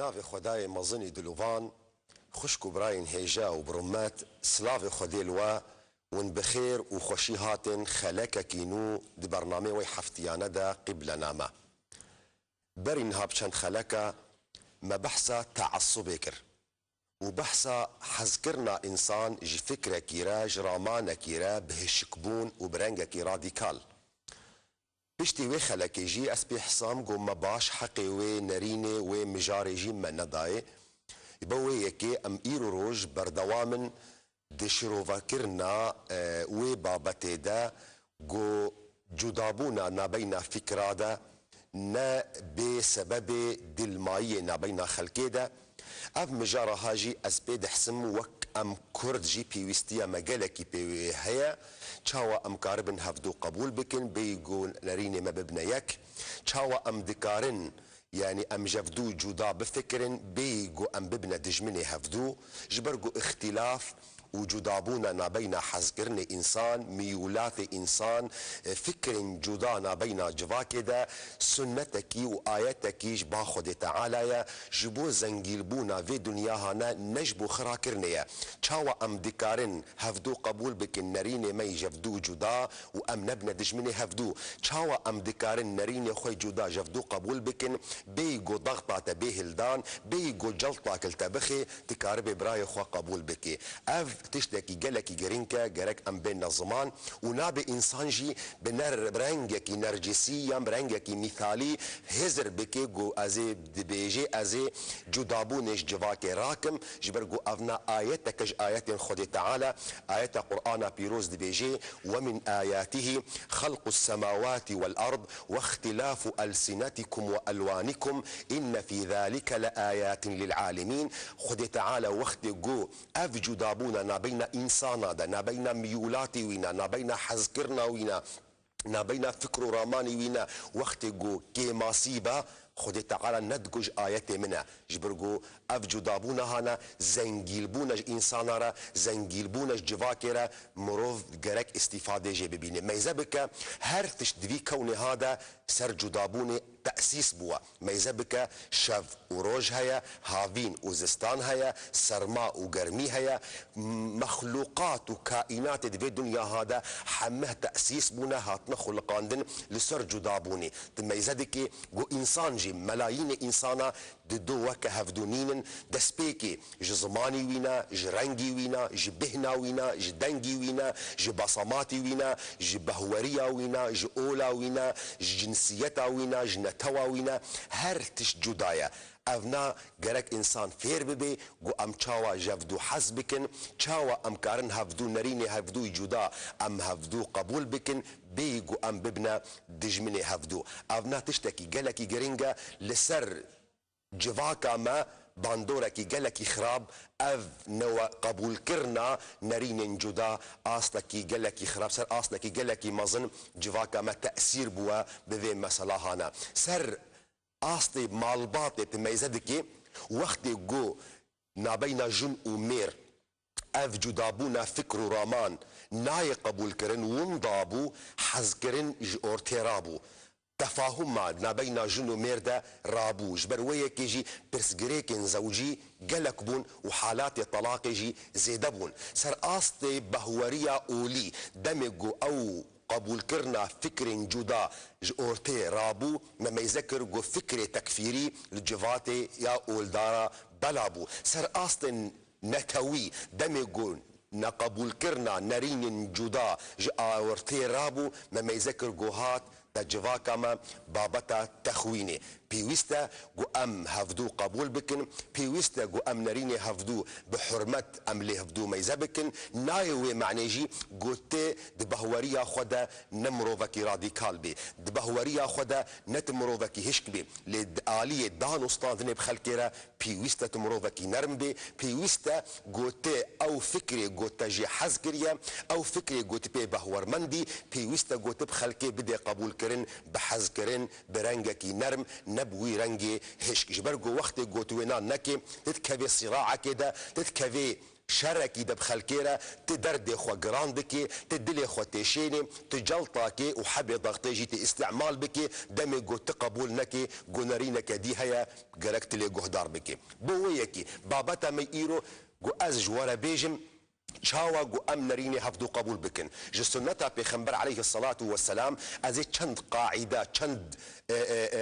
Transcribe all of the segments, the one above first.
ناف خدای مزنی دلوان خوشکو براین هیجا و برمات سلاف خدای لوا ون بخير وخوشي هاتن خلك كينو دي برنامج وي حفتيانه دا قبل نامه برين هابشان خلك ما بحثا تعصب كر وبحثا حذكرنا انسان جي فكره كيرا جرامان كيرا بهشكبون وبرنجا كي راديكال بشتي وي خلك يجي اسبي حسام قوم ما باش حقي وي نريني وي مجاري جي من نداي يبوي يكي ام ايرو روج بردوامن دشروفاكرنا وي بابتي دا جو جدابونا نابينا فكرة دا نا بسبب دلماية نابينا خلقي دا اف مجارة هاجي اسبيد حسم وك ام كرد جي بيوستيا مجالكي بي هيا تشاوا ام كاربن هفدو قبول بكن بيقول نريني ما ببنيك تشاوا ام دكارن يعني ام جفدو جدا بفكرن بيقو ام ببنا دجمني هفدو جبرقو اختلاف وجدابونا نابين حزقرني انسان ميولات انسان فكر جدا نابين جواكدا سنتكي وايتكي جبا خد تعالى جبو زنجيلبونا في دنياهنا نجبو خراكرنيا تشاوا ام دكارن هفدو قبول بكن نريني مي جفدو جدا وام نبنا دجمني هفدو تشاوا ام دكارن نريني خوي جدا جفدو قبول بكن بيجو ضغطة به الدان بيجو جلطة كالتبخي تكاربي براي خوا قبول بكي اف تشتكي جلكي جرينكا جرك ام بين الزمان ونابي انسانجي بنر برنجكي نرجسيا برنجكي مثالي هزر بكي جو ازي دبيجي ازي جدابونش جواكي راكم جبرجو افنا ايتك ايات خدي تعالى ايات قرآن بيروز دبيجي ومن اياته خلق السماوات والارض واختلاف السنتكم والوانكم ان في ذلك لايات للعالمين خدي تعالى وقت جو اف جدابونا نابين انسانا دا نابين ميولاتي وينا نابين حذكرنا وينا نابين فكر راماني وينا وقت جو كيما سيبا خدي تعالى ندقج آياتي منها جبرقو اف جدابونا هانا زنجيلبونا انسانا را زنجيلبونا جواكرا مروف جرك استفادة جي ببيني ميزابك هر تشدوي كوني هذا سر جدابوني تأسيس بوا ميزابك شف وروج هيا هافين وزستان هيا سرماء وقرمي هيا مخلوقات وكائنات دي دنيا هذا حمه تأسيس بونا هاتنا خلقاندن لسر جدابوني ميزابك جو انسان جي ملايين انسانا دو وكا هفدونين دسبيكي جزماني وينا جرنجي وينا جبهنا وينا جدنجي وينا جبصماتي وينا جبهوريا وينا جأولا وينا جنسيتا وينا جنتوا وينا هر تش جدايا افنا جرك انسان فير ببي جو ام تشاوا جفدو حسبكن تشاوا ام كارن هفدو نريني هفدو جدا ام هفدو قبول بكن بيجو ام ببنا دجمني هفدو افنا تشتكي جلكي جرينجا لسر جواكا ما باندوركي جلكي خراب اف نوا قبول كرنا نرين جدا اصلكي جلكي خراب سر اصلكي جلكي مظن جواكا ما تأثير بوا بذي مسألة هانا سر اصلي مالباطي تميزدكي وقت جو نابينا جن ومير اف جدابونا فكر رامان ناي قبول كرن ونضابو حزكرن اورتيرابو تفاهم ما نابينا جنو ميردا رابو جبر ويا كيجي برسجريكن زوجي جلك بون وحالات طلاق يجي زيدبون سر اصلي بهوريا اولي دمجو او قبول كرنا فكر جدا اورتي رابو ما يذكر جو فكر تكفيري لجفاتي يا اولدارا بلابو سر اصل نتوي دمجو نقبول كرنا نرين جدا اورتي رابو ما يذكر جوهات تجواكما بابتا تخويني بيويستا جو ام هفدو قبول بكن بيويستا جو ام نريني هفدو بحرمت ام لي هفدو ميزا بكن نايوي معنيجي جوتي دبهوريا خدا نمروفكي راديكال بي دبهوريا خدا نتمروفكي هشك بي لآلية دانوستان ذنب خلكيرا بيويستا تمروفكي نرم بي بيويستا جوتي او فكري جوتا جي حزكريا او فكري جوت بي بهور مندي بيويستا جوت بخلكي بدي قبول كرن بحزكرن برنجكي نرم نبوي رنجي هشك جبرجو وقت جوتوينا نكي تتكفي صراعة كده تتكفي شركي دب خلكيرا تدردي خو جراندكي تدلي خو تيشيني تجلطاكي وحبي ضغطيجي استعمال بكي دمي جو تقبول نكي جو نرينك دي هيا جركت لي جهدار بكي بويكي بابتا مي ايرو جو از جوارا بيجم شاوا جو ام نريني هفدو قبول بكن جسنتا بيخنبر عليه الصلاة والسلام ازي چند قاعدة چند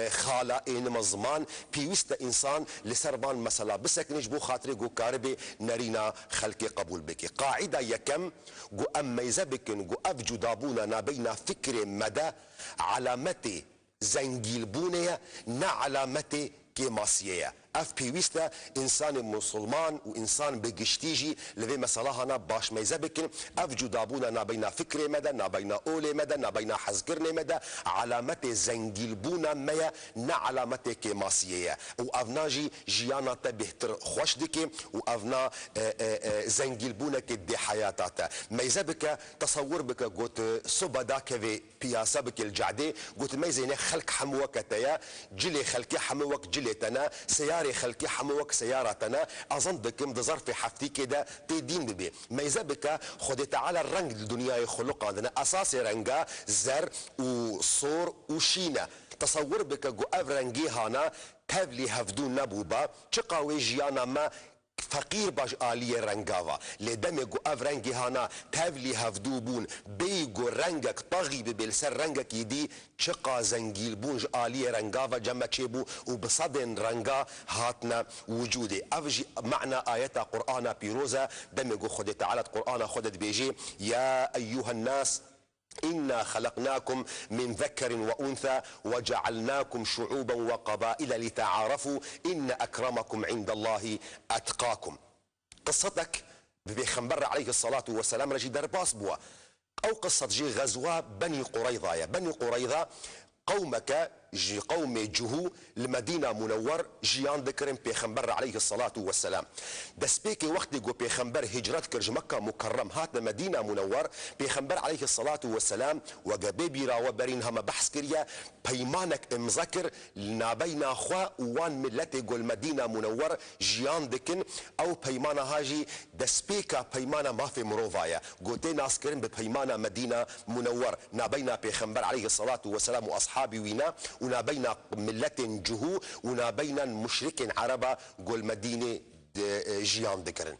خالائين مزمان بيوست انسان لسربان مسلا بسكنش بو خاطري جو كاربي نرينا خلقي قبول بكي قاعدة يكم جو ام ميزا بكن جو افجو دابونا نابينا فكر مدى علامتي زنجيل بونية نا علامتي كيماسية اف بيويستا انسان مسلمان وانسان بقشتيجي لذي مسلاهنا باش ميزا بكن اف جدابونا نابينا فكري مدى نابينا اولي مدى نابينا حزقرني مدى علامتي زنجيلبونا ميا نا علامتي كيماسية وافناجي جيانا تبهتر خوش دكي وافنا زنجيلبونا كدي حياتاتا ميزا بك تصور بك قوت صبدا كذي بياسا بك الجعدي قوت ميزيني خلق حموكتايا جلي خلقي حموك جلي تنا سياري خلقي حموك سيارتنا اظن بكم ده ظرف حفتي كده تدين ببي ميزا بك خدي تعالى الرنج الدنيا خلق عندنا اساسي رنجا زر وصور وشينا تصور بك جو افرنجي هانا تبلي هفدون نبوبا تشقاوي جيانا ما فقير باش آلية رنگاوا لدم جو اف رنگي هانا تاولي هفدوبون بيجو رنگك طغي ببلسر رنگك يدي چقا زنجيل بونج آلية رنگاوا جمع چيبو وبصدن رنگا هاتنا وجودي افجي معنى آيات قرآن بيروزا دم جو خد تعالى قرآن خدت بيجي يا أيها الناس إنا خلقناكم من ذكر وأنثى وجعلناكم شعوبا وقبائل لتعارفوا إن أكرمكم عند الله أتقاكم قصتك ببيخنبر عليه الصلاة والسلام رجي درباس بوا أو قصة جي غزوة بني قريظة بني قريظة قومك جي قوم جهو المدينة منور جيان ذكرن بيخنبر عليه الصلاة والسلام دسبيكي وقت جو بيخنبر هجرت كرج مكة مكرم هات مدينة منور بيخنبر عليه الصلاة والسلام وقبيبي راو برين هما بحث كريا بيمانك امذكر نابينا خوا وان ملتي جو المدينة منور جيان ذكن او بيمانا هاجي دسبيكا بيمانا ما في مروفايا قوتي ناس كرن ببيمانا مدينة منور نابينا بيخنبر عليه الصلاة والسلام واصحابي وينا ونابين ملة جهو ونابين مشرك عربة قول مدينة جيان ذكرن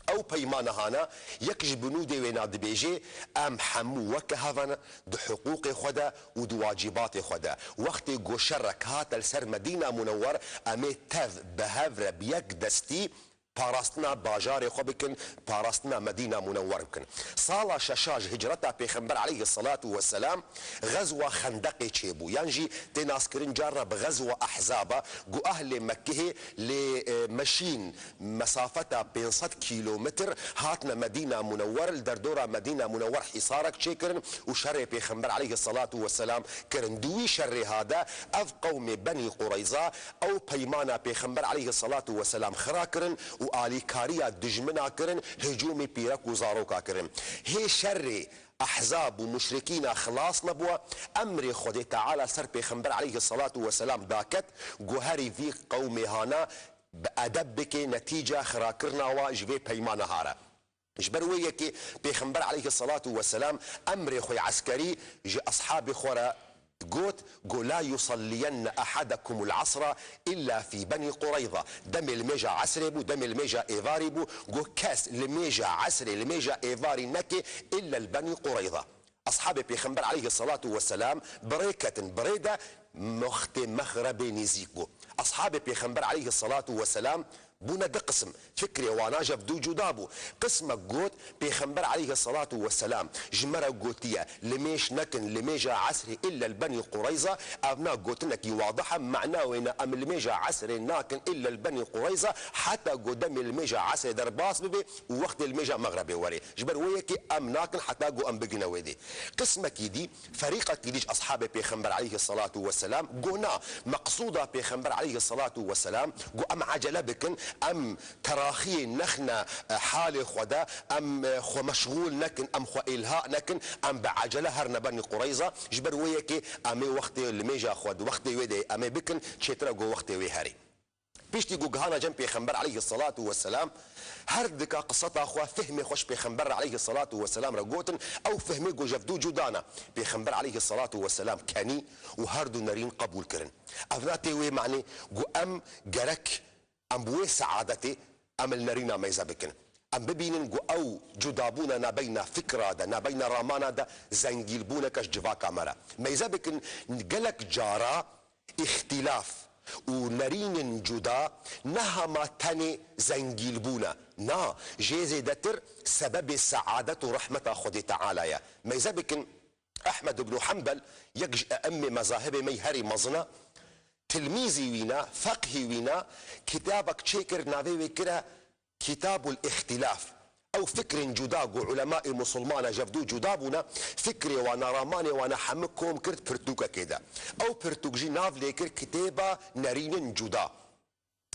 او بيمانا هانا يكج بنودي ويناد بيجي ام حمو وكهفن دو حقوق خدا ودو واجبات خدا وقت جو شرك هات السر مدينة منور امي تذ بهفر بيك دستي باراستنا باجار خو بكن باراستنا مدينة منور بكن صالة ششاج هجرتها بيخنبر عليه الصلاة والسلام غزوة خندقي تشيبو ينجي تناسكرين جرب غزوة أحزابة جو أهل مكة لمشين مسافتها 500 كيلومتر هاتنا مدينة منور الدردورة مدينة منور حصارك تشيكرن وشر بيخنبر عليه الصلاة والسلام كرن دوي شر هذا أف قوم بني قريظة أو بيمانا بيخنبر عليه الصلاة والسلام خراكرن وآليكاريا دجمنا كرن هجومي بيرك وزاروكا كرن هي شر أحزاب ومشركين خلاص نبوا أمر خدي تعالى سر بيخنبر عليه الصلاة والسلام داكت جوهري في قومي هانا بأدبك نتيجة خراكرنا واجبي بيمان هارا جبرويك بيخنبر عليه الصلاة والسلام أمر خوي عسكري جي أصحاب خورا قوت قو لا يصلين أحدكم العصر إلا في بني قريظة دم الميجا عسري بو دم الميجا إيفاري بو قو كاس الميجا عسري الميجا إيفاري نكي إلا البني قريظة أصحاب بيخنبر عليه الصلاة والسلام بريكة بريدة مخت مخرب نزيكو أصحاب بيخنبر عليه الصلاة والسلام بونا ده قسم فكري وانا جفدو جدابو قسمك قوت بيخنبر عليه الصلاة والسلام جمرة قوتية لميش نكن لميجا عسري إلا البني قريظة أبناء قوتنك واضحة معناه وين أم الميجا عسري ناكن إلا البني قريظة حتى قدام الميجا عسري درباس ببي ووقت الميجا مغربي وري جبر ويكي أم ناكن حتى قو أم بقنا ويدي قسمك يدي فريقك يديش أصحابي بيخنبر عليه الصلاة والسلام قونا مقصودة بيخنبر عليه الصلاة والسلام قو أم عجلة بكن ام تراخي نخنا حالي خدا ام خو مشغول نكن ام خو الهاء نكن ام بعجله هرنا بني قريظه جبر ويكي امي وقت الميجا خود وقت ويدي امي بكن تشترا جو وقت ويهري بيشتي جو هانا جنب بيخنبر عليه الصلاه والسلام هردك قصتها خو فهمي خوش بيخنبر عليه الصلاه والسلام رجوتن او فهمي جو جفدو جدانا بيخنبر عليه الصلاه والسلام كاني وهردو نارين قبول كرن افناتي وي معني جو ام جرك ام بوي سعادتي ام النرينا ميزا بكن ام ببينن جو او جدابونا نبين فكرة دا نبين رامانا دا زنجيلبونا كش جفا كاميرا ميزا بكن قلك جارا اختلاف ونرين جدا نهما تاني زنجيلبونا نا جيزي دتر سبب سعادة ورحمة خدي تعالى يا ميزا بكن احمد بن حنبل يجي امي مذاهبي ميهري مزنا تلميذي وينا فقهي وينا كتابك تشيكر نافي وكرا كتاب الاختلاف او فكر جداغ علماء مسلمان جفدو جدابنا فكري وانا راماني وانا حمكم كرت برتوكا كده او برتوكجي ناف ليكر كتابة نارين جدا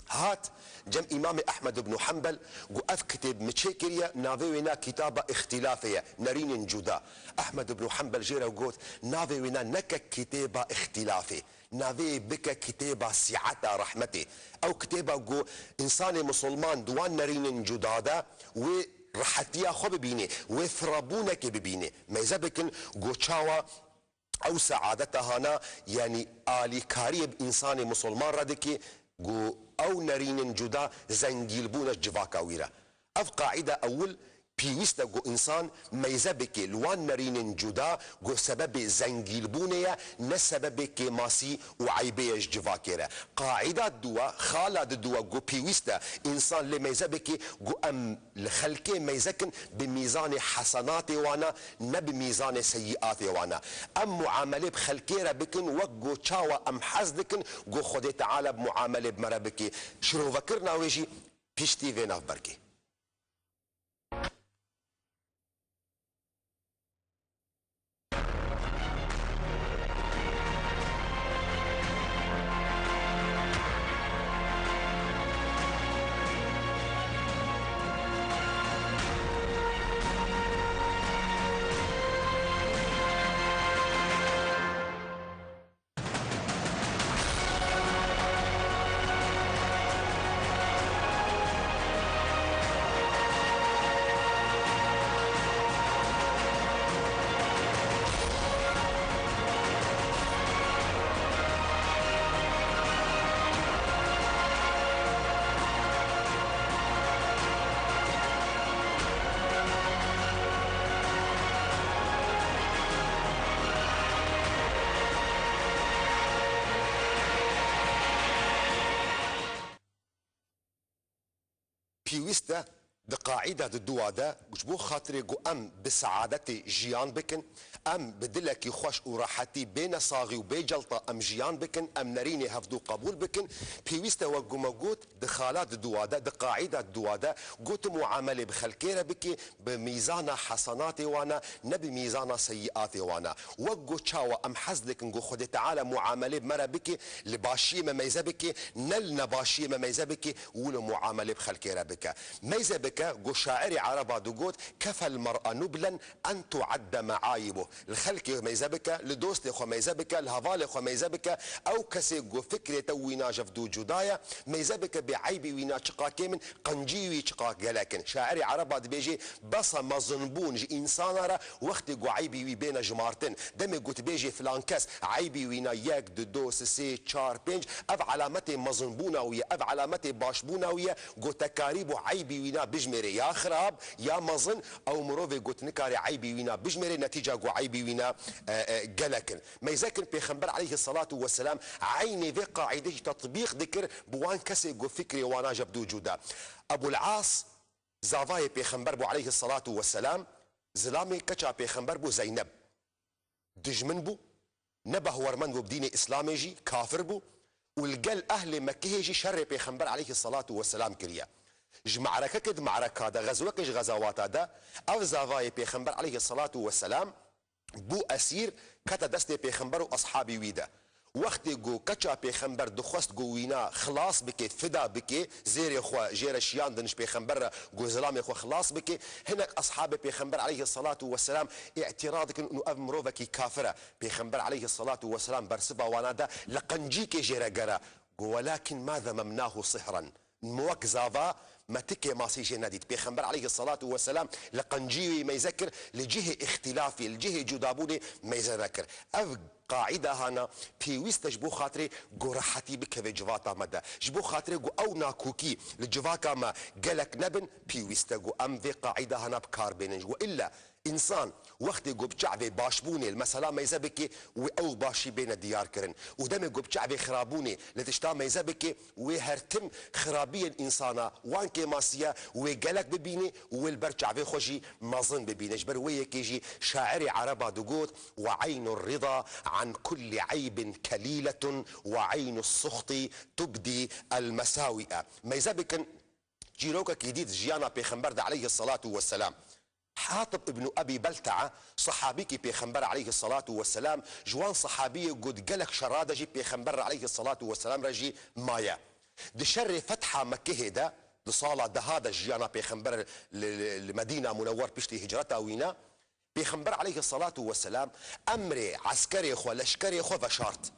هات جم امام احمد بن حنبل قف كتاب متشكريا نافينا كتابة اختلافية نارين جدا احمد بن حنبل جيرا وقوت نافينا نك كتابة اختلافي نافي بك كتابة سعة رحمتي او كتابة جو انسان مسلمان دوان نارين جدادا و رحتيا خو ببيني وثربونك ببيني ما اذا بكن جو تشاوا او سعادتها هنا يعني آلي كاريب انسان مسلمان ردكي جو او نارين جدا زنجيلبونا جفاكا ويرا اف قاعدة اول بيويستا جو انسان ميزبك لوان نارين جدا جو سبب زنجيلبونيا نسبب ماسي وعيبيش جفاكيرا قاعدة دوا خالد دوا جو بيويستا انسان لميزبك جو ام الخلقي ميزكن بميزان حسنات وانا نبميزان سيئات وانا ام معامله بخلقيرا بكن وجو تشاوا ام حزدكن جو خدي تعالى بمعامله بمربكي شنو فكرنا ويجي بيشتي فينا بركي بيويستا بقاعدة الدوادا وجبو خاطري جو ام بسعادتي جيان بكن ام بدلك خوش وراحتي بين صاغي وبي جلطة ام جيان بكن ام نريني هفدو قبول بكن بيويستا وجو موجود دخالات الدوادا دقاعدة الدوادا قوت معاملة بخلكيرة بكي بميزان حسناتي وانا نبي ميزان سيئاتي وانا وجو تشاوا ام حزلك نقول خدي تعالى معاملة بمرا بكي لباشي مميزة بكي نل نباشي مميزة بكي ولو معاملة بخلكيرة بكا ميزة بكي جو شاعري عربا دوغوت كفى المرأة نبلا أن تعد معايبه الخلق ميزبك لدوست خو ميزبك الهفال خو ميزبك أو كسي جو فكرة توينا جفدو جدايا ميزبك بعيبي وينا شقا كيمن قنجيوي شقا لكن شاعري عربا دبيجي بس مظنبون جي إنسان را وقت جو عيبي وي بين جمارتن دمي جو تبيجي فلان كاس عيبي وينا ياك دو سي تشار بينج أف علامتي مظنبونا ويا أف علامتي باشبونا ويا جو تكاريبو عيبي وينا بيج بجمري يا خراب يا مزن او مروفي قلت نكاري عيبي وينا بجمري نتيجه قو عيبي وينا قلكن ما يذكر بيخنبر عليه الصلاه والسلام عيني ذي قاعده تطبيق ذكر بوان كسي قو فكري وانا جبدو جودا ابو العاص زافاي بيخنبر بو عليه الصلاه والسلام زلامي كچا بيخنبر بو زينب دجمن بو نبه ورمن بو بدين اسلامي جي كافر بو والقل اهل مكه يجي شر بيخنبر عليه الصلاه والسلام كريا معركه كد معركه دا غزوكش غزوات دا او زافاي بيخنبر عليه الصلاه والسلام بو اسير كتا دست بيخنبر واصحابي ويدا وقت جو كچا بيخنبر دخست جو وينا خلاص بكي فدا بكي زير اخوا جير شيان دنش بيخنبر جو زلام اخوا خلاص بكي هناك اصحاب بيخنبر عليه الصلاه والسلام اعتراضك انه امروفك كافره بيخنبر عليه الصلاه والسلام برسبا وانا لقنجيك جير جرا ولكن ماذا ممناه صهرا موك زافا ما تكي ما سيجي ناديت بيخنبر عليه الصلاة والسلام لقنجيوي ما يذكر لجهة اختلافي لجهة جدابوني ما يذكر أف قاعدة هنا في ويست جبو خاطري جو راحتي بك في جواتا مدى جبو خاطري جو أو ناكوكي لجواكا ما قالك نبن في ويست جو أم في قاعدة هنا بكار بينج وإلا انسان وقت جو بشعبي باشبوني المسألة ما يزبكي او باشي بين الديار كرن ودم جو بشعبي خرابوني لتشتا ما يزبكي وهرتم خرابيا انسانا وان كي ماسيا وقالك ببيني والبرشعبي خوشي مازن ببيني جبر ويكيجي شاعري عربا دقوت وعين الرضا عن كل عيب كليلة وعين السخط تبدي المساوئ ما يزبكن جيروكا كيديد جيانا بيخنبر عليه الصلاة والسلام حاطب ابن ابي بلتعه صحابيكي بيخنبر عليه الصلاه والسلام جوان صحابيه قد قلك شرادجي بيخنبر عليه الصلاه والسلام رجي مايا دشر فتحه مكه ده لصاله ده هذا جيانا بيخنبر المدينه منور بيشتي هجرتها وينا بيخنبر عليه الصلاه والسلام امري عسكري خو لشكري خو فشارت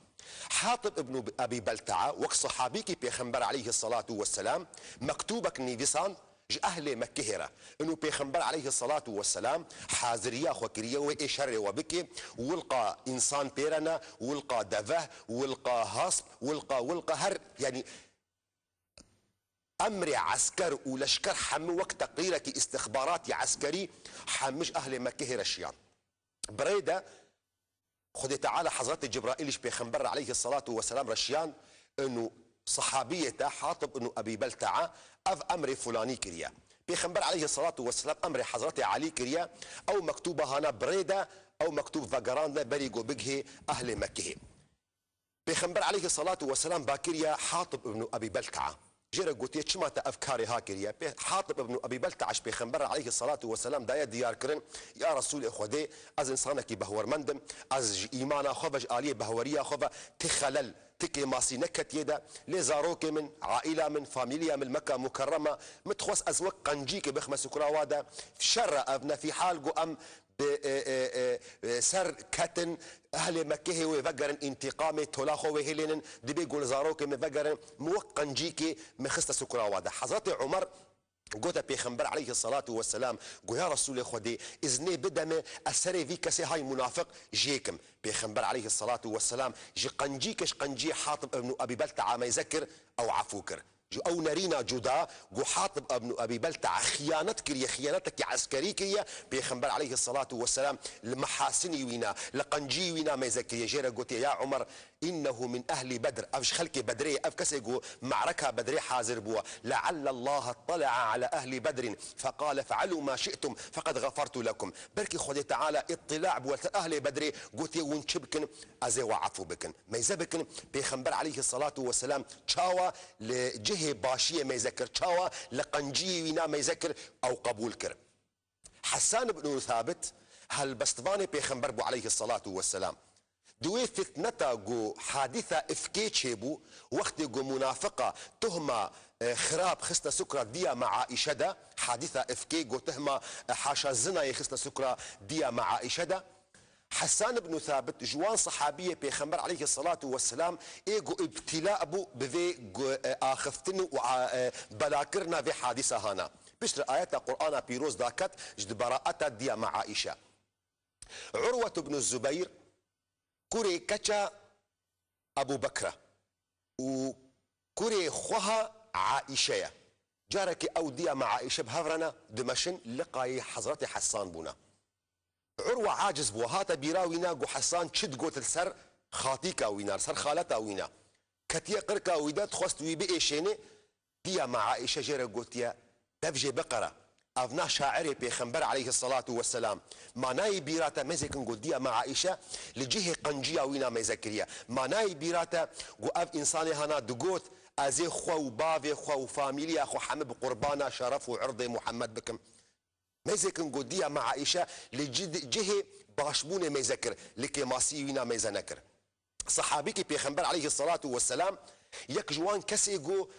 حاطب ابن ابي بلتعه وك صحابيكي بيخنبر عليه الصلاه والسلام مكتوبك نيفيسان أهل مكهرة إنه بيخنبر عليه الصلاة والسلام حاضرية وكرية وإشارة وبكي ولقى إنسان بيرنا ولقى دفه ولقى هصب ولقى هر يعني أمر عسكر ولشكر حم وقت تقريرك استخباراتي عسكري حمش أهل مكهرة الشيان بريدة خذي تعالى حضرات جبرائيل بيخنبر عليه الصلاة والسلام رشيان إنه صحابية حاطب انه ابي بلتعه اف امر فلاني كريا بيخنبر عليه الصلاه والسلام امر حضرتي علي كريا او مكتوبه هنا بريده او مكتوب فاجراند بريغو بجه اهل مكه بيخنبر عليه الصلاه والسلام باكريا حاطب ابن ابي بلتعه جيرا قلت شمات افكاري هاكريا حاطب ابن ابي بلتعه بيخنبر عليه الصلاه والسلام دايا ديار كرن يا رسول اخودي از انسانك بهور مندم از ايمانا خفج اليه بهوريه خف تخلل تكي ماسي نكت يدا لزاروك من عائله من فاميليا من مكه مكرمه متخوص ازوق قنجيك بخمس كراوادا في شر ابنا في حال قو ام سر كتن اهل مكه وفجر انتقام تلاخو وهلين دي بيقول زاروك مفجر موق قنجيك مخست سكراوادا حضرت عمر قلت بيخنبر عليه الصلاة والسلام قل يا رسول خدي إذني بدم أسري في كسي هاي منافق جيكم بيخنبر عليه الصلاة والسلام جي قنجيكش قنجي حاطب ابن أبي بلتعه ما يذكر أو عفوكر او نرينا جدا جو حاطب ابن ابي بلتعه خيانتك يا خيانتك عسكري كريا بيخنبر عليه الصلاه والسلام المحاسني وينا لقنجي وينا ما يذكر يا جيرا قلت يا عمر انه من اهل بدر افش خلك بدري اف كسيجو معركه بدري حاضر بوا لعل الله اطلع على اهل بدر فقال فعلوا ما شئتم فقد غفرت لكم بركي خدي تعالى اطلاع بوا اهل بدري قلت ونشبكن ازي وعفو بكن ما يزبكن بيخنبر عليه الصلاه والسلام تشاوا لجهه باشيه ما يذكر تشاوا لقنجي وينا ما يذكر او قبول كر حسان بن ثابت هل بستفاني بيخنبر بو عليه الصلاه والسلام دوي فتنتا جو حادثة افكيتشي بو وقت جو منافقة تهمة خراب خسنا سكرة ديا مع عائشة دا حادثة افكي جو تهمة حاشا زنا يخسنا سكرة ديا مع عائشة دا حسان بن ثابت جوان صحابية بيخنبر عليه الصلاة والسلام ايجو ابتلاء بو بذي اخفتن وبلاكرنا في حادثة هنا بشر آيات القرآن بيروز داكت جد براءة ديا مع عائشة عروة بن الزبير كوري كتا ابو بكر وكوري خوها عائشه جارك او ديا مع عائشه بهفرنا دمشن لقاي حضرتي حسان بونا عروه عاجز بو هاتا بيراوينا جو حسان تشد قوت السر خاطيكا وينا سر خالتا وينا كتيا قركا ويدا تخوست وي بيشيني ديا مع عائشه جيره قوتيا دفجي بقره افنا شاعري بيخنبر عليه الصلاه والسلام معناي بيراتا مزكن قديا مع عائشه لجهه قنجيه وينا مزكريا معناي بيراتا قو اف انساني هنا دقوت ازي خو وبافي خو وفاميليا خو حمد قربانا شرف وعرضي محمد بكم مزكن قديا مع عائشه لجهه باشبونه مذكر لكي ماسي وينا مزنكر صحابيكي بيخنبر عليه الصلاه والسلام يك جوان كسيغو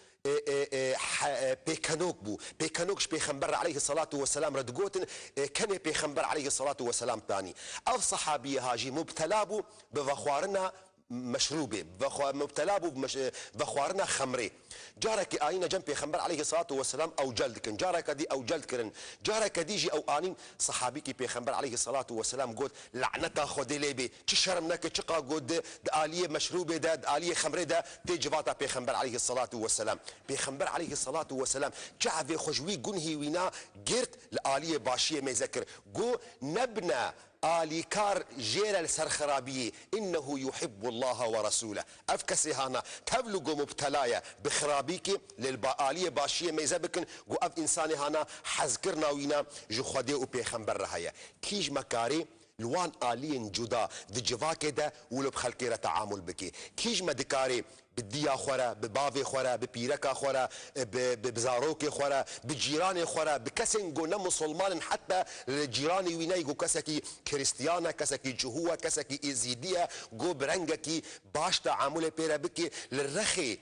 بيكانوك بو بيكانوكش بيخنبر عليه الصلاة والسلام ردقوتن كان بيخنبر عليه الصلاة والسلام تاني أو صحابية هاجي مبتلابو بفخوارنا مشروبه مبتلابو بفخوارنا خمري جارك آينا جنب بيخنبر عليه الصلاة والسلام أو جلدكن جارك دي أو جلد كرن جارك ديجي أو آنين صحابيكي بيخنبر عليه الصلاة والسلام قد لعنتا خودي ليبي تشرمناك تشقا قد آلية مشروبه ده آلية خمري ده تيجفاتا بيخنبر عليه الصلاة والسلام بيخنبر عليه الصلاة والسلام جعفي خجوي قنهي وينا قرت لآلية باشية ميذكر قو نبنا آليكار جير السرخرابية إنه يحب الله ورسوله أفكسي هانا تبلغ مبتلايا بخرابيكي للآلية باشية ميزبكن قو أف إنساني هانا حذكرنا وينا جو خدي وبيخنبر رهايا كيج مكاري لوان آلين جدا دي جواكي ده ولو بخلقيرة تعامل بكي كيج مدكاري بديا خورا ببافي خورا ببيركا خورا بزاروكي خورا بجيراني خورا بكسن قلنا مسلمان حتى الجيراني ويناي قو كسكي كريستيانا كسكي جهوة كسكي إزيدية قو برنجكي باش تعامل بيرا بكي للرخي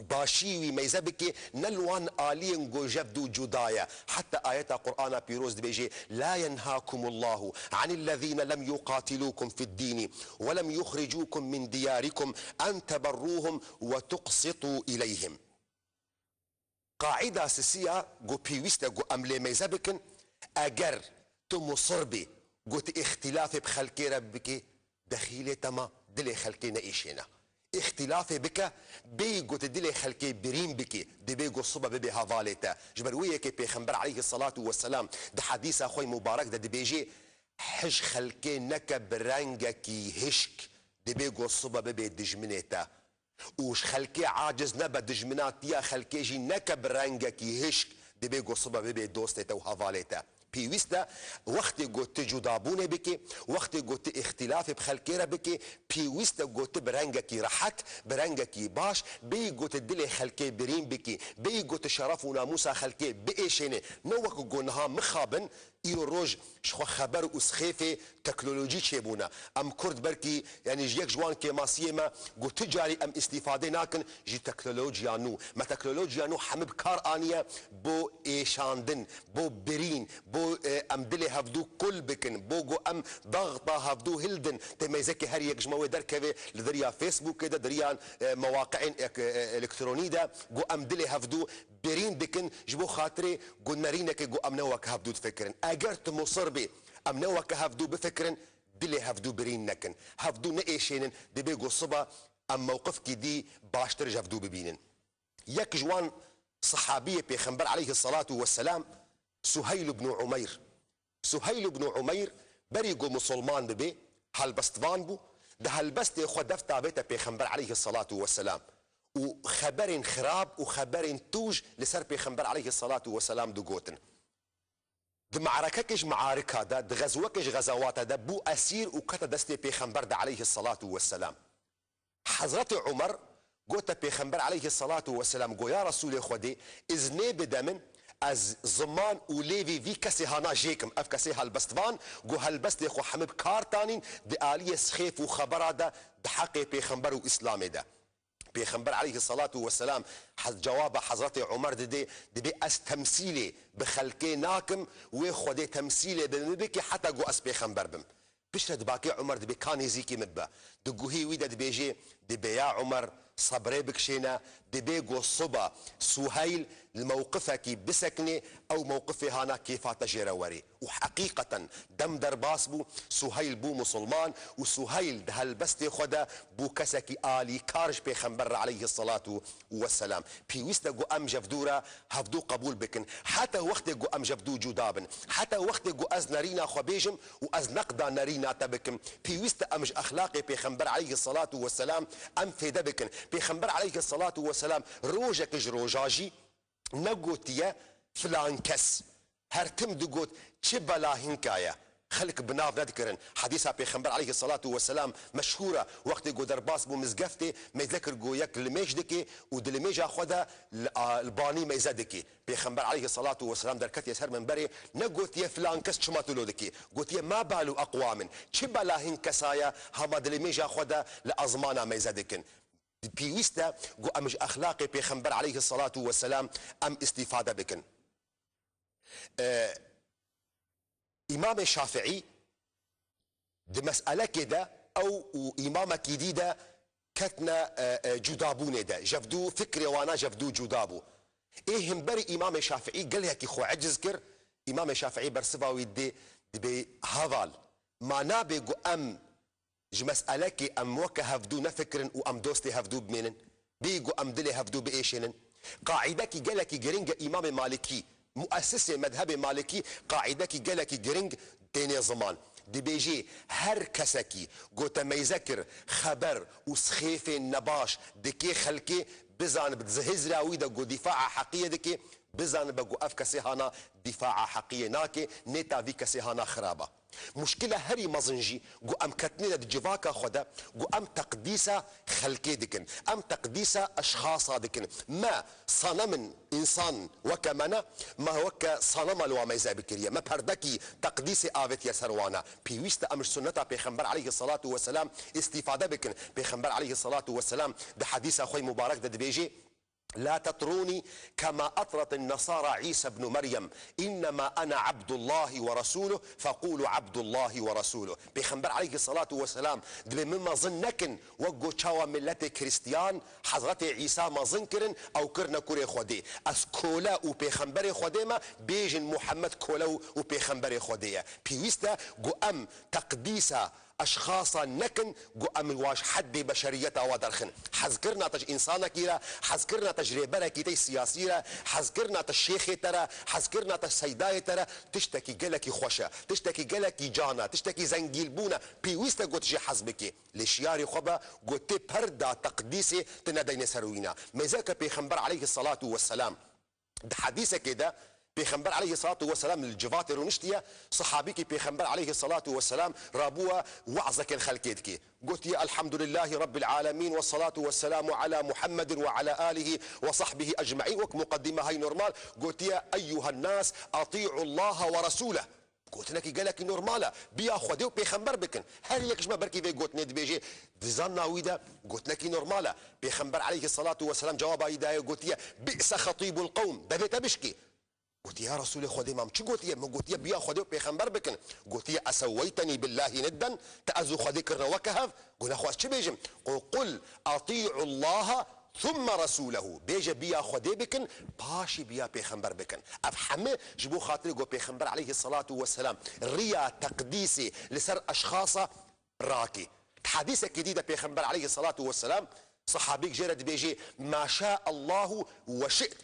باشيوي ميزبكي نلوان آلين جو جفدو جدايا حتى آيات قرآن بيروز بيجي لا ينهاكم الله عن الذين لم يقاتلوكم في الدين ولم يخرجوكم من دياركم أن تبروهم وتقسطوا إليهم قاعدة سيسية جو بيويستا جو أملي ميزبكن أجر تم صربي جو اختلاف بخلقي ربكي دخيلة تما دلي خلقينا إيشينا اختلافي بك بيجو تدلي خلكي بريم بكي دي بيجو الصبا ببي هافاليتا جبروية كي بيخنبر عليه الصلاة والسلام ده حديث أخوي مبارك ده دي بيجي حج خلكي نكا برنجكي هشك دي بيجو الصبا ببي دجمنيتا وش خلكي عاجز نبا دجمنات يا خلكي جي نكا برنجكي هشك دي بيجو الصبا ببي دوستيتا وهافاليتا بيويستا وقت قلت جدابونه بكي وقت قلت اختلاف بخلكيرا بكي بيويستا قلت برنجكي رحت برنجكي باش بي قلت دلي خلكي برين بكي بي قلت شرف وناموسا خلكي بإيشيني نوك قلناها مخابن إيرو روج شخو خبر وسخيفة تكنولوجي تشيبونا أم كرد بركي يعني جيك جوان كي ماسيما قلت تجاري أم استفادة ناكن جي تكنولوجيا نو ما تكنولوجيا نو حمب كار آنية بو إيشاندن بو برين بو أم دلي هفدو كل بكن بو جو أم ضغطة هفدو هلدن تميزكي هر يك جموي دركبه لدريا فيسبوك كده دريا مواقعين إلكترونية ده جو أم دلي هفدو برين بكن جبو خاطري جو نارينك جو أم نوك هفدو تفكرن أجرت مصر بي أم نوك هفدو بفكرن دلي هفدو برين نكن هفدو نقيشين دي بيجو صبا أم موقفك دي باشتر جفدو ببينن يك جوان صحابية بيخنبر عليه الصلاة والسلام سهيل بن عمير سهيل بن عمير بريقو مسلمان ببي هالبستفان بو ده هالبست يخوة دفتا بيتا بيخنبر عليه الصلاة والسلام وخبر خراب وخبر توج لسر بيخنبر عليه الصلاة والسلام دو قوتن د معرككش معارك هذا د غزوكش غزوات هذا بو أسير وكتا دستي بيخنبر ده عليه الصلاة والسلام حضرت عمر قوتا بيخنبر عليه الصلاة والسلام قو يا رسول خودي إذني بدمن از زمان وليفي في كسي هانا جيكم اف كسي هالبستفان قو هالبست خو حمب كارتانين دي آلية سخيف وخبر هذا ده حقي بيخنبر وإسلامي ده بيخنبر عليه الصلاة والسلام جواب حضرت عمر دي أس تمثيلي بخلقي ناكم وخدي تمثيلي بمبكي حتى قو أس بيخنبر بم بشرد باقي عمر دي كان يزيكي مبا دقو هي ويدا دي بيجي دي بيا عمر صبري بكشينا دبيجو الصبا سهيل الموقفك بسكنة أو موقفي هانا كيف تجروري. وحقيقة دم درباس بو سهيل بو مسلمان، وسهيل دهالبستي خدا بو كسكي آلي كارج بيخنبر عليه الصلاة والسلام. بيويستا جو أم جفدورا هفدو قبول بكن، حتى وقت جو أم جفدو جودابن، حتى وقت جو أز نارينا خبيجم وأز نقدا نارينا تبكم. بيويستا أمج أخلاقي بيخنبر عليه الصلاة والسلام أم في دبكن. بيخنبر عليه الصلاة والسلام روجك جروجاجي نقوتيا فلان كس هرتم دقوت تشبلا هنكايا خلك بناف نذكرن حديثها بيخنبر عليه الصلاة والسلام مشهورة وقت جو درباس بو مزقفتي ما يذكر جو يك الميجدكي ودلميجا خدا الباني ما يزدكي. بيخنبر عليه الصلاة والسلام دركت يسهر من بري نقوت يا فلان كس شماتلو دكي قلت يا ما بالو أقوام تشبلا هنكسايا هما دلميجا خدا لأزمانا ما يزدكن. بيويستا جو أمج أخلاقي بيخنبر عليه الصلاة والسلام أم استفادة بكن. إمام الشافعي دي مسألة كده أو إمامك جديدة كتنا جدابونه ده جفدو فكري وانا جفدو جدابو إيه همبري إمام الشافعي قال هيك خو عجز كر إمام الشافعي برسفا ويدي بي هذال ما نابي جو أم مسألة أم وكا هفدو نفكرن وأم دوستي هفدو بمينن بيجو أم دلي هفدو بإيشنن قاعدة كي قالك جرينج إمام مالكي مؤسس مذهب مالكي قاعدة كي قالك جرينج تاني زمان دي بيجي هر كسكي جو تميذكر خبر وسخيف نباش دكي خلكي بزان بتزهز راويدا جو دفاع حقيقية دكي بزان بقو أفكسي هانا دفاع حقيقية ناكي نيتا في كسي هانا خرابة. مشكلة هري مزنجي جو أم كتنينة جواكا خدا جو أم تقديسة خلقي دكن أم تقديسة أشخاصا دكن ما صنم إنسان وكمنا ما وكا صنم الوامي بكريا ما بردكي تقديسة آفت يسروانا بيويست أمر سنة بيخنبر عليه الصلاة والسلام استفادة بكن. بيخنبر عليه الصلاة والسلام ده حديث أخوي مبارك ده بيجي لا تطروني كما أطرت النصارى عيسى بن مريم إنما أنا عبد الله ورسوله فقولوا عبد الله ورسوله. بيخنبر عليه الصلاة والسلام دبي مما ظنكن وقو تشاوى ملتي كريستيان حضرت عيسى ما ظنكرن أو كرنا كوري خودي أسكولا وبيخنبري خوديما بيجن محمد كولا وبيخنبري خودية بيويستا قو أم تقديسة أشخاصا نكن جو أم واش حد بشريتها ودرخن حذكرنا تج إنسانك كيرا حذكرنا تجربة كيتي سياسية حذكرنا تشيخ ترى حذكرنا تسيداي ترى تشتكي جلكي خوشة تشتكي جلكي جانا تشتكي زنجيل بونا بيويستا جو تجي حزبك لشياري خبا جو تبردا تقديسي تندين سروينا مزاك بيخنبر عليه الصلاة والسلام ده حديثة كده بيخنبر عليه الصلاة والسلام للجفاتر ونشتيا صحابيكي بيخنبر عليه الصلاة والسلام رابوها وعزك الخلكيتكي قلت يا الحمد لله رب العالمين والصلاة والسلام على محمد وعلى آله وصحبه أجمعين وكمقدمة هاي نورمال قلت يا أيها الناس أطيعوا الله ورسوله قلت لك قالك نورمالا بيا خديو بيخنبر بكن هل يكش ما بركي في قلت ند بيجي دزانا ويدا قلت لك نورمالا بيخنبر عليه الصلاة والسلام جواب ايداي قلت يا بئس خطيب القوم دبيت بشكي قلت يا رسول خدي مام شو قلت يا ما قلت يا بيا خدي بيخنبر بكن قلت يا اسويتني بالله ندا تأذو خديك وكهف قل اخو شو بيجم قل اطيعوا الله ثم رسوله بيجي بيا خدي بكن باشي بيا بيخنبر بكن افحمه جبو خاطري قو بيخنبر عليه الصلاة والسلام ريا تقديسي لسر اشخاص راكي حديثك جديدة بيخنبر عليه الصلاة والسلام صحابيك جرد بيجي ما شاء الله وشئت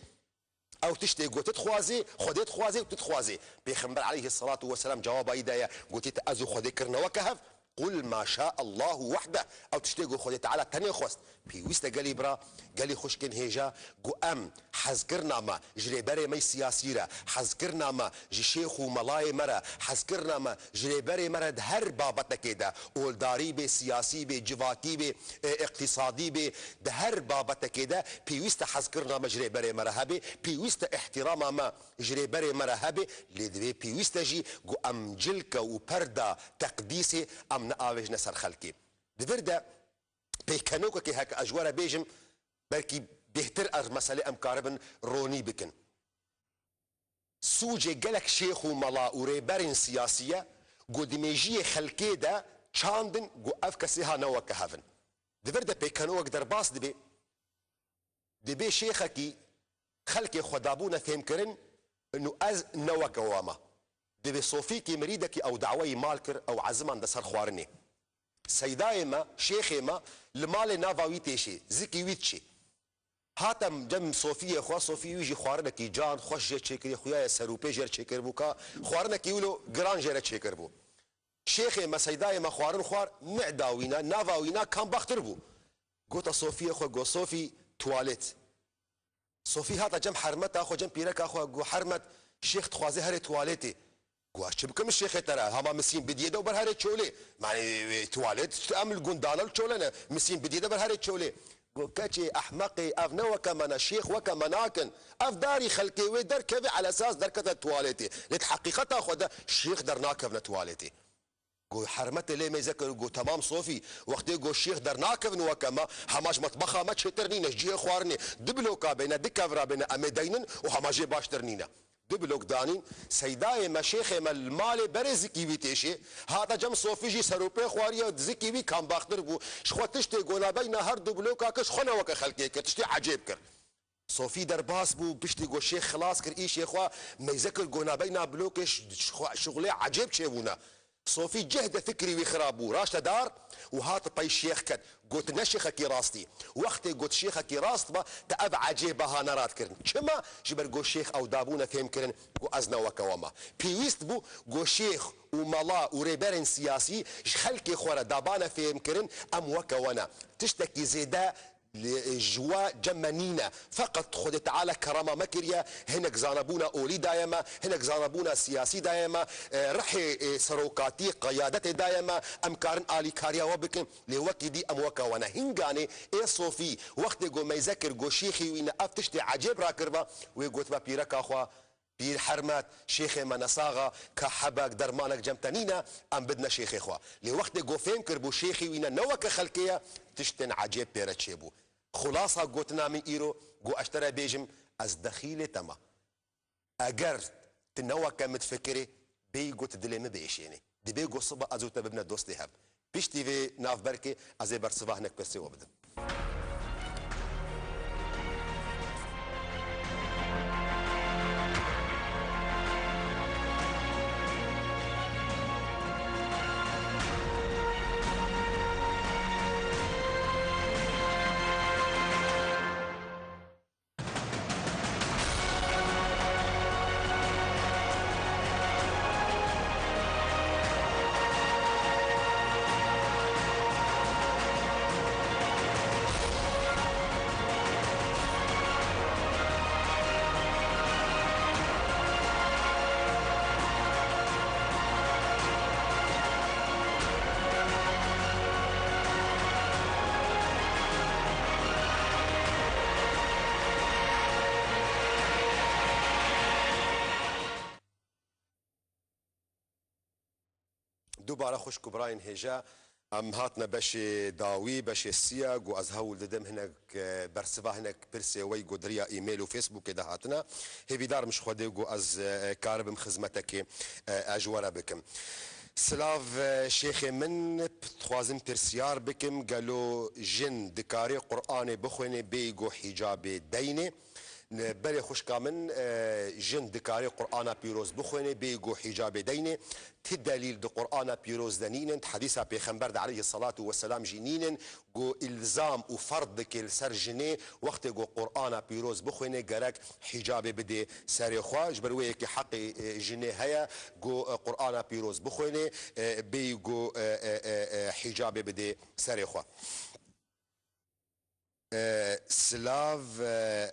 او تشتي قلت تخوازي خديت خوازي وتتخوازي بيخنبر عليه الصلاة والسلام جواب ايدايا قلت تأذو خدي كرنا وكهف قل ما شاء الله وحده او تشتي قل خدي تعالى تاني خوست بيويستا قالي برا قالي خوشكن هيجا قو ام حذكرنا ما جريبري مي سياسيرا حذكرنا ما جي شيخ وملاي مرا حذكرنا ما جريبري مرا هر بابتا كده اولداري بي سياسي بي جواتي بي اقتصادي بي ده هر بابتا كده بيويستا حذكرنا ما جريبري مرا هبي بيويستا احتراما ما جريبري مرا هبي لدبي بيويستا جي قو ام جلكا وبردا تقديسي ام نقاوج نسر خلقي دفردا بيكنوكا كي هكا اجوارا بيجم بركي بيهتر مسألة ام كاربن روني بكن سوجي قالك شيخ وملا وريبرين سياسية قو دميجي خلقي دا چاندن، گو اف کسی ها نو که هفن. دور ده پیکنوک در باس دبی. دبي شيخكي خلكي خدابونا فهم كرن انه از نوك واما دبي صوفيكي مريدكي او دعوي مالكر او عزمان دسر خوارني سيدايما شيخيما المال نافاوي تيشي زكي ويتشي هاتم جم صوفيه خوا صوفيه يجي خوارنكي جان خوش جي تشكري خويا سروبي جر تشكر بوكا خوارنكي ولو جران جر تشكر بو شيخيما سيدايما خوارن خوار معداوينا نافاوينا كان بختر بو قلت صوفيه خو جو صوفي تواليت صوفي هذا جم حرمته اخو جم بيرك اخو جو حرمت شيخ تخوازي هري تواليتي قواش بكم الشيخ ترى هما مسين بديده وبر هري تشولي يعني تواليت تعمل قنداله تشولنا مسين بديده بر هري تشولي كاتشي احمقي افنا وكمان شيخ وكمناكن اف داري خلقي ودر كبي على اساس دركه تواليتي للحقيقه اخو الشيخ درناك افنا تواليتي قو حرمت ليه ما يذكر قو تمام صوفي وقت قو الشيخ درناك افنا وكما هماش مطبخه ما تشترنينا جي خوارني دبلوكا بين دكافرا بين امدينن وهماجي باشترنينا دبلوك دانين سيداي ما شيخ ما المال برزكي بيتشي هذا جم صوفي جي سروبي خواريا زكي بي كان باختر بو شخو تشتي قولا بين هر دبلوكا كش خنا وك خلقي تشتي عجيب كر صوفي درباس بو بشتي قو شيخ خلاص كر اي شيخوا ما يذكر قونا بين بلوكش شغلي عجيب شيبونا صوفي جهد فكري وخرابو راش دار وهات باي شيخ كد قلت نشيخك راستي وقت قلت شيخك راست با تأب عجيبة هانرات كرن كما جبر قو شيخ او دابونا فهم كرن قو ازنا وكوما بيويست بو قو شيخ وملا وريبرن سياسي خلكي خورا دابانا فهم كرن ام وكونا تشتكي زيدا جوا جمانينا فقط خد تعالى كرامة مكريا هناك زانبونا أولي دايما هناك زانبونا سياسي دايما رحي سروكاتي قيادة دايما أمكارن آلي كاريا وبكن لوكي دي أموكا وانا هنغاني إيه صوفي وقت جو ما يذكر جو شيخي وإن أفتشتي عجيب راكربا ويقوت با بيرك أخوا بير حرمات شيخي ما نصاغا كحبك درمانك جمتنينا أم بدنا شيخي خوا لوقت جو فهم كربو شيخي وإن نوك خلقيا تشتن عجيب بيرت شيبو خلاصة قوتنا من إيرو قو أشترى بيجم از دخيلة تما أجر تنوك متفكري بي قوت دلي ما بيشيني دي بي قو صبا أزوت ببنا دوستي هب بيشتي في ناف بركي أزي برصبا هناك بسي وبدن دوباره خوش كبراين هجا ام هاتنا باش داوي باش السياق واز هول ددم هناك برسبا هناك برسي وي قدريا ايميل وفيسبوك كده هاتنا هي دار مش خديقو از كارب خدمتك اجوره بكم سلاف شيخي من تخوازم ترسيار بكم قالوا جن دكاري قرآن بخوني بيقو حجاب ديني بلي خوش كامن جن دكاري قرآن بيروز بخوني بيقو حجاب ديني تدليل دو قرآن بيروز دنين حديثة بيخنبرد عليه الصلاة والسلام جنين جو إلزام وفرض كل سر جني وقت جو قرآن بيروز بخوني قرق حجاب بدي ساري خوا جبروي كي حقي جني هيا جو قرآن بيروز بخوني بيقو حجاب بدي ساري خوا سلاف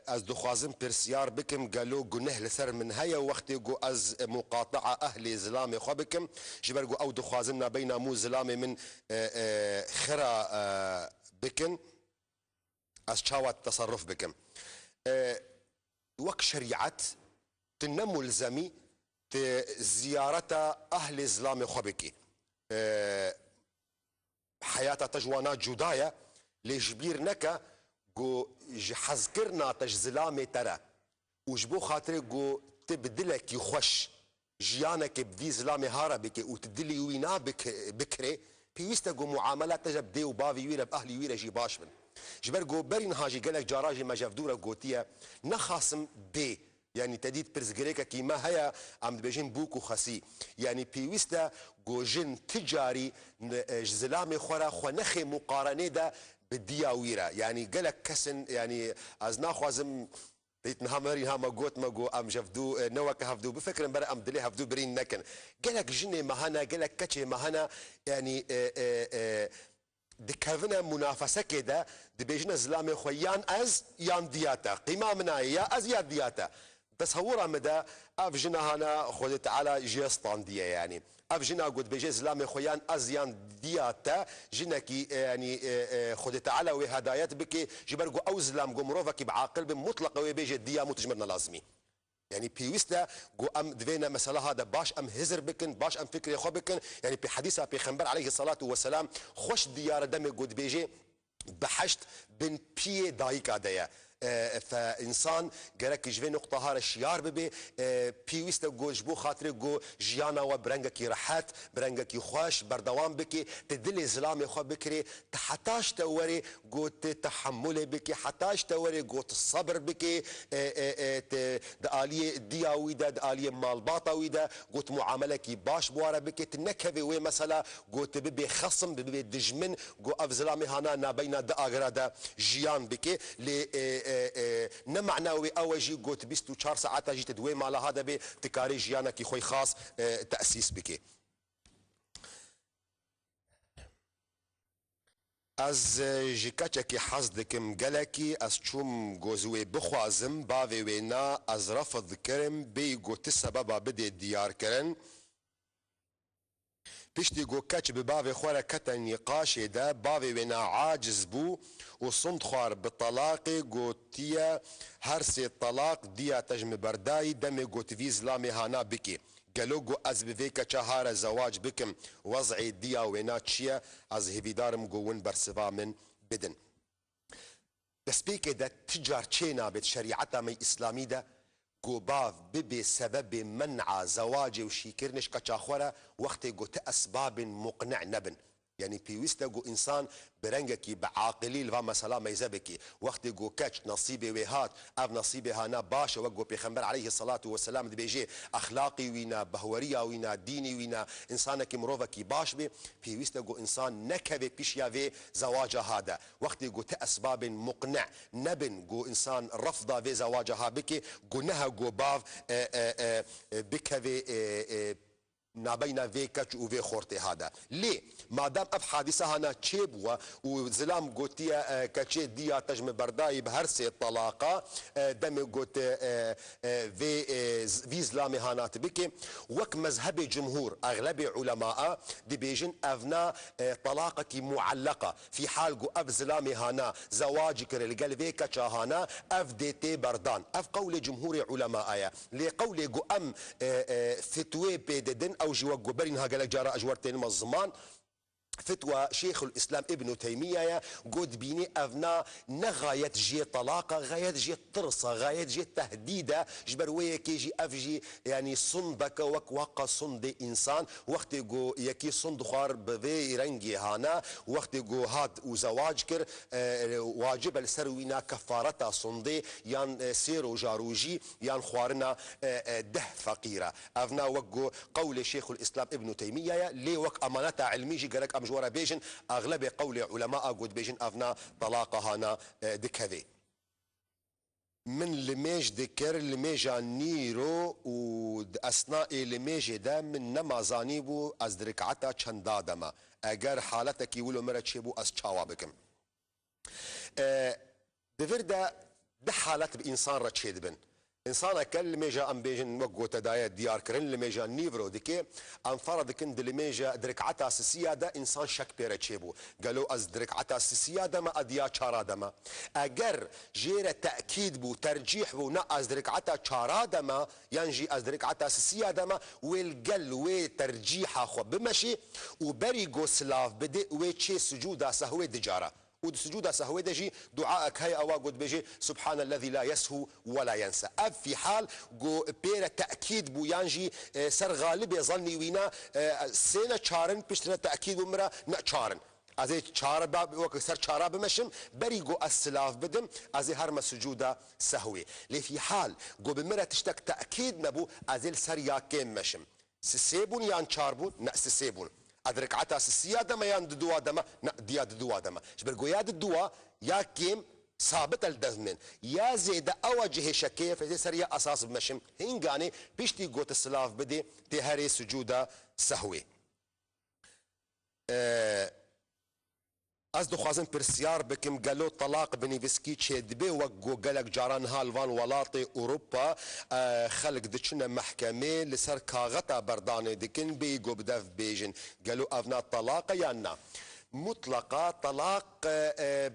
از دخوازم پرسیار بکم قالو گنه لسر من هيا وقتی گو از مقاطعة اهل زلام خو بکم جبر گو او دخوازمنا بين مو زلام من خرا بكن از شاوات تصرف بكم وك شريعت تنمو الزمي زيارة اهل زلام خو بكي حياة تجوانات جدايا لجبير نكا جو حذكرنا تجزلامي ترى وجبو خاطري جو تبدلك يخش جيانك بدي زلامي هاربك وتدلي وينا بكري بيستا جو معاملات تجب دي وبافي ويرا باهلي ويرا جي باش من جبر جو برين هاجي قالك جاراجي ما جافدورة قوتية نخاصم بي يعني تديد برزقريكا كيما هيا عم دبيجين بوكو خسي يعني بيويستا جوجن تجاري زلامي خورا خونخي مقارنة دا بالدياويرة يعني قالك كسن يعني ازنا خوازم بيتنها مرين هما قوت ما قو ام جفدو نوك هفدو بفكر برا ام دلي هفدو برين نكن قالك جني مهنا قالك كتشي مهنا يعني دكافنا منافسه كده دبيجنا زلامي خويان از يان دياتا قيمه منايا از يا دياتا تصورها مدى افجنا هنا خذ تعالى جيستان ديا يعني افجنا قد بيجي زلامي خويان از يان دياتا جنكي يعني خذ تعالى وهدايات بك جبرقو او زلام قمروفك بعاقل بمطلق وبيجي ديا متجمرنا لازمي يعني بيوستا جو ام دفينا مثلا هذا باش ام هزر بكن باش ام فكري خو بكن يعني بحديثها بيغمبر عليه الصلاه والسلام خوش ديار دم قد بيجي بحشت بن بي دايكا ديا فانسان قالك جوي نقطه هذا الشيار ببي بيوستا جو جبو خاطري جو جيانا وبرنجكي رحات برنجكي خوش بردوام بكي تدلي زلامي خو بكري تحتاج توري جو تحمل بكي حتاج توري جو الصبر بكي داليه دياوي داليه مال باطوي دا جو معاملك باش بوارا بكي تنكبي وي مثلا جو تبي خصم ببي دجمن جو افزلامي هنا نابينا دا جيان بكي نمعناوي اوجي قوت بيستو 4 ساعات جي تدوي مال هذا بي تكاري جيانا كي خوي خاص تاسيس بكي از جيكاتشكي حصدكم قلكي از چوم جوزوي بخوازم باوي وينا از رفض كرم بي قوت السبب بدي ديار كرن بيشتي جو كاتش ببافي خورا كتا نقاش دا بافي وينا عاجز بو وصند خوار بطلاقي قوتيا هرسي الطلاق ديا تجم برداي دمي قوت في زلامي هانا بكي قالو جو از بفيكا چهار زواج بكم وضعي ديا وينا تشيا از هفيدارم قوون برسفا من بدن بس بيكي دا تجار چينا بيت شريعتا مي اسلامي دا قوباف ببي سبب منع زواج وشيكرنش كتشاخورا وقت قوت اسباب مقنع نبن يعني بيويستا جو انسان برنجكي بعاقلي لفا مثلا ميزبكي وقت جو كاتش نصيبي وهات اف نصيبي هانا باشا وقو بيغمبر عليه الصلاه والسلام بيجي اخلاقي وينا بهوريا وينا ديني وينا انسانك مروفكي باش بي بيويستا جو انسان نكبي بيشيا في زواج هذا وقت جو اسباب مقنع نبن جو انسان رفض في زواجها بكي جو نها جو باف بكفي نابينا في كاتش وفي خورتي هذا ليه ما دام اب حادثه هنا تشيبوا وزلام قوتيا كاتشي ديا تجم برداي بهرسي الطلاقه دم قوت في زلامي هنا تبكي وك مذهبي جمهور اغلبي علماء دي بيجن افنا طلاقك معلقه في حال جو اف زلامي هنا زواجك القلبي كاتشا هنا اف دي تي بردان اف قول جمهور علماء لقول جو ام فتوي بيددن او جوا برين هاجا جارا اجورتين مزمان فتوى شيخ الاسلام ابن تيميه قد بيني افنا نغايه جي طلاقه غايه جي طرصه غايه جي تهديده جبر ويكي جي افجي يعني صندك وك واقع صند انسان وقت جو يكي صند خار بفي رنجي هانا وقت جو هاد وزواج كر واجب السروينا كفارته صندي يان سيرو جاروجي يان خوارنا ده فقيره افنا وقو قول شيخ الاسلام ابن تيميه لي وك امانه علمي جي قالك جورا بيجن اغلب قول علماء قد بيجن افنا طلاقه هنا دكهذي من لميج ذكر لميجا نيرو واثناء لميج دا من نمازانيبو از دركعتا چندادما اگر حالتك يقولوا مرة تشيبو از چاوابكم دفردا ده حالت بانسان را تشيد بن انسان كل لميجا ام بيجن وقو تدايا ديار كرن لميجا نيفرو ديكي ام فرض كند لميجا دركعتا سيسيا دا انسان شك بيرا تشيبو قالوا از دركعتا سيسيا دما اديا چارا دما اگر جيرا تاكيد بو ترجيح بو نا از دركعتا چارا دما ينجي از دركعتا سيسيا دما والقل وي ترجيحا خو بمشي وبري جو سلاف بدي وي تشي سجودا سهوي دجاره وسجود سهوي دجي دعائك هي أوا قد بيجي سبحان الذي لا يسهو ولا ينسى أب في حال جو بير تأكيد بو يانجي سر غالب يظني وينا سينا تشارن بيشتنا تأكيد ومرا نا تشارن از چهار باب وک سر چهار بمشم بری گو السلاف بدم از هر مسجوده سهوی لی فی حال گو بمره تشتک تأکید نبو از سر یا کم مشم سيبون يان شاربون نا سيبون ادرك عتا سياده ما يان دوا دما نا ديا دوا دما شبرغو يا دوا يا كيم ثابت الدزمن يا زيد اوجه شكيه في سريا اساس بمشم هنغاني بيشتي غوت السلاف بدي تهري سجوده سهوي از دخوازم پرسیار بکم گلو طلاق بنیویسکی چه دبی وگو گلک جاران هالوان ولات اوروبا خلق دچنه محکمه لسر کاغتا بردانه دکن بی گو بدف بیجن گلو افنا طلاق یا نا مطلقا طلاق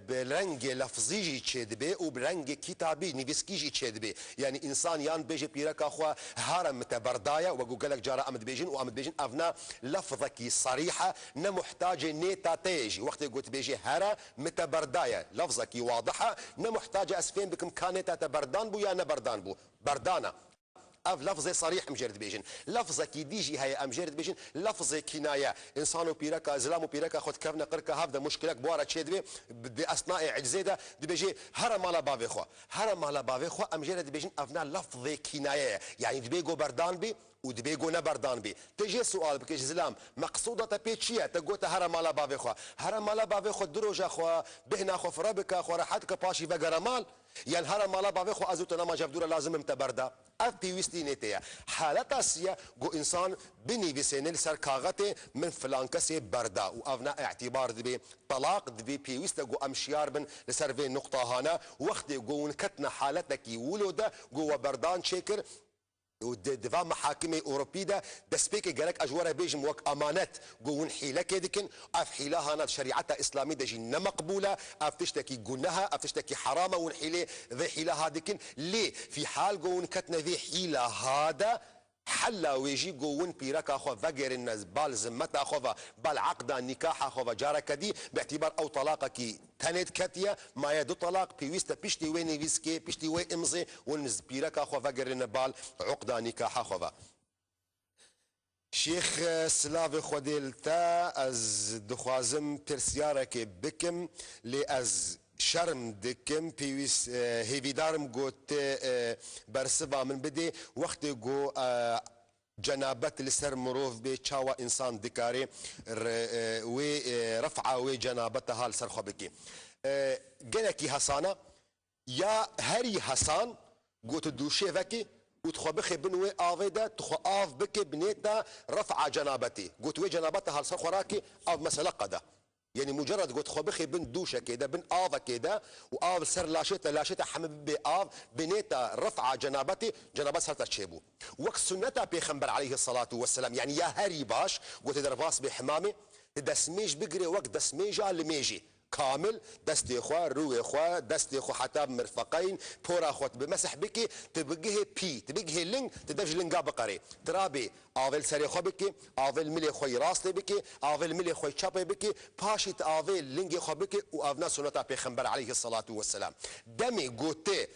برنگ لفظی چه دبی و برنگ کتابی نویسکی چه دبی یعنی انسان یان بیجه پیرک اخوا هرم متبردایا وگو گلک جارا امد بیجن و امد بیجن افنا لفظکی صریحه نمحتاج نيتا تيجي وقت قلت بيجي هرا متبردايا لفظك واضحه نمحتاج اسفين بكم كانت تبردان بو يا نبردان بو بردانه اف لفظ صريح مجرد بيجن لفظك يديجي هي امجرد بيجن لفظ كنايه انسان بيركا زلام بيركا خد كفنا قركا هذا مشكلك بوارا تشدبي بدي اثناء عجزيده دي بيجي هرم على بافي خو هرم على بافي خو امجرد بيجن افنا لفظ كنايه يعني دبيجو بردان بي ودبيجو نبردان بي تجي سؤال بكيش زلام مقصوده بيتشيا تقوت هرم على بافي خو هرم على بافي خو دروجا خو بهنا خو فربك خو راحتك باشي فقرمال يعني هرم على بافي خو ازوت نما جفدوره لازم متبردا اف بيوستي نتيا حالتا سيا جو انسان بني بسنل سر كاغته من فلان كسي بردا وافنا اعتبار دبي طلاق دبي بيوستا جو امشيار بن لسرفي نقطه هنا وقت جو كتنا حالتك ولودا جو بردان شكر ودفاع محاكم اوروبيه ده دسبيك قالك اجوره بيجم وك امانات قون حيله كدكن اف حيله هنا شريعتها اسلاميه دجي مقبوله اف تشتكي قلناها اف تشتكي حرامه ونحيله ذي حيله هذيك ليه في حال قون كتنا ذي حيله هذا حلا ويجي قوون بيركا خو فقر الناس بال زمتا خو بال عقد نكاح خو جارك دي باعتبار او طلاقك تنت كتيا ما يدو طلاق بيويستا بيشتي وين فيسكي بيشتي وين امزي ونز بيركا خو فقر النبال عقد نكاح خو شيخ سلاف خوديلتا از دخوازم ترسيارك بكم لاز شرم دكم بيويس هيفيدارم قوت برسبا من بدي وقت قو جنابت لسر مروف بي تشاوى انسان دكاري ورفعه وجنابتها لسر خبكي قلكي حسانه يا هري حسان قوت دوشي فكي وتخبخي بنوي آفيدا تخو آف بكي بنيتا رفع جنابتي قوت وي جنابتها لسر خوراكي أو مسألة قدا يعني مجرد قلت خبخي بن دوشه كده بن آفا كده وآف سر لاشتا حمد بآف بنيتا رفع جنابتي جنابت سرتا تشيبو وقت سنتا بيخنبر عليه الصلاة والسلام يعني يا هاري باش قلت درباس بحمامي دسميج بقري وقت دسميجا لميجي كامل دستي خوا روي خوا دستي خو حتى مرفقين بورا خوت بمسح بكي تبقيه بي تبقيه لينك تدفج لينكا بقري ترابي آفل سري خو بكي آفل ملي خوي راسلي بكي آفل ملي خوي تشابي بكي باشيت آفل لينكي خو بكي وآفنا سنتا بيخنبر عليه الصلاة والسلام دمي قوتي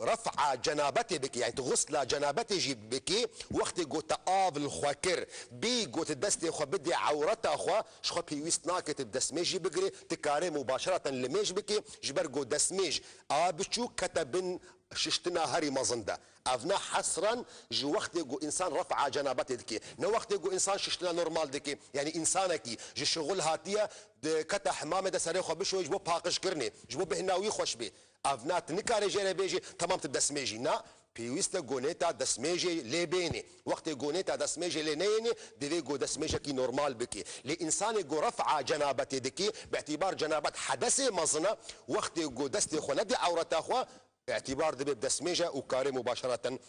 رفع جنابتي بكي يعني تغسل جنابتي جيب بكي وقت قوت آف الخواكر بي قوت دستي خو بدي عورتا خو شخو بيويست ناكت بدسميجي بقري تكاري مباشرة لميج بكي جبر قوت دسميج آبشو كتبن ششتنا هري مزندا افنا حسرا جو وقت جو انسان رفع جنابته دكي نو وقت جو انسان ششتنا نورمال دكي يعني انسانكي جو شغل هاتيه كتا حمامه ده سري خو بشوي جو باقش كرني جو بهناوي خوش بي افنات نكاري جيري بيجي تمام تدسميجي نا بيويستا جونيتا دسميجي لبيني وقت جونيتا دسميجي لنيني ديفي جو دسميجي كي نورمال بكي لانسان جو رفع جنابته دكي باعتبار جنابت حدث مزنه وقت جو دستي خو ندي عورته خو اعتبار دبي بدسميجة وكاري مباشرة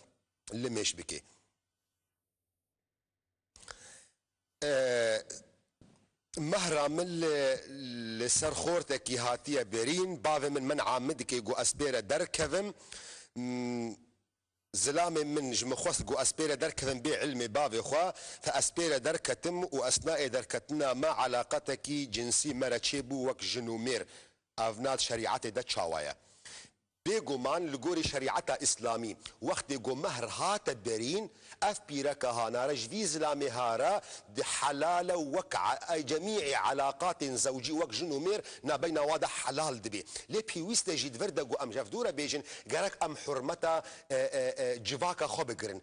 لميش بكي مهرا من لسر خورتك هاتية بيرين باف من عامدك يقو اسبيرا دركفم زلامي من جمخوث جو اسبيرا دركفم بعلمي بافي خوا فاسبيرا دركتم واثناء دركتنا ما علاقتك جنسي مرتشيبو وك جنومير افنات شريعتي دا تشاوايا بيغمان لغوري شريعتا اسلامي وقت جو مهر هات برين اف بيركا هانا رجفي زلامي هارا دي حلال وكع جميع علاقات زوجي وك جنومير نابين وادا حلال دبي لي بيويست جيد فردا جو ام جافدورا بيجن قالك ام حرمتا جفاكا خبقرن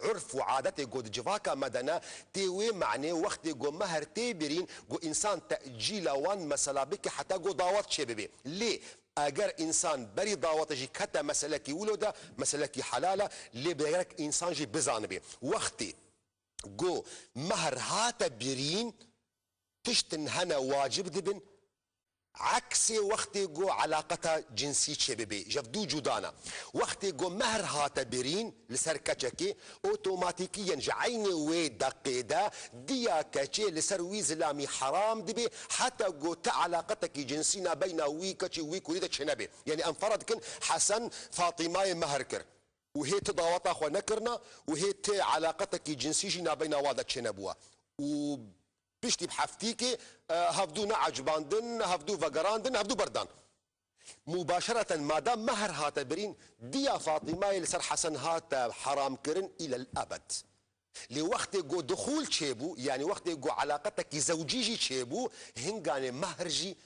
عرف وعادتي جو جفاكا مدنا تيوي معني وقت جو مهر تيبرين جو انسان تأجيل وان مسلا بك حتى جو داوات شببي ليه اگر انسان بری دعوتجی کتا مسئله کی ولودا مسئله کی حلاله لی بگرک انسان جی بزانبه وقتی گو مهر هات برین تشتن هنا واجب دبن عكس وقت جو علاقتها جنسي شبابي جفدو جودانا وقت جو مهر هات برين لسر كتشكي اوتوماتيكيا جعيني وي دقيدا ديا كتشي لسر وي زلامي حرام دبي حتى جو علاقتك جنسينا بين وي كتشي وي كوريدا شنبي يعني انفردكن حسن فاطمه مهركر وهي تضاوطا خو نكرنا وهي تي علاقتك جنسي جينا بين وادا شنبوا و بيشتي بحفتيكي هفدو نعجباندن هفدو فقراندن هفدو بردان مباشرة ما دام مهر هات برين ديا فاطمة لسر حسن هات حرام كرن إلى الأبد لوقت جو دخول تشيبو يعني وقت جو علاقتك زوجيجي تشيبو هنغاني مهرجي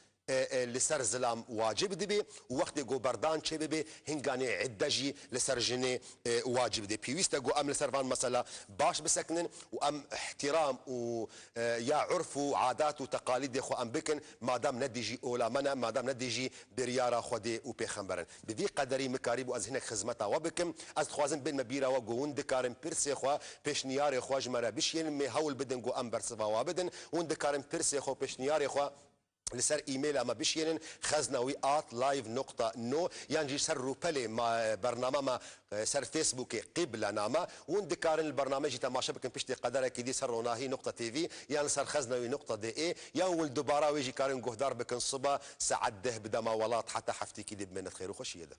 لسر زلام واجب دبي وقت جو بردان تشي بي هنغاني عدجي لسر جني واجب دبي بيويستا جو ام لسر فان مسألة باش بسكنن وام احترام ويا عرف وعادات وتقاليد خو ام بكن ما دام نديجي اولا منا ما دام نديجي بريارا خودي وبيخمبرن بدي قدري مكاريب وازهنك خدمتا وبكم از خوازن بين مبيرا وجوون دكارن بيرسي خو بيشنياري خو جمرا بيشين مي هول بدن جو ام برسفا وابدن وندكارن بيرسي خو بيشنياري خو لسر ايميل اما بشينن خزنوي @live.no ينجي سر روبلي ما برنامج ما سر فيسبوك قبل ناما وندكارن البرنامج تماشى بكم بشتي قدرك دي سر وناهي .tv يعني سر خزنوي .de يعني والدبارة ويجي كارن جهدار بكن صبا سعده بدما ولات حتى حفتي كذب من خير وخشيه ده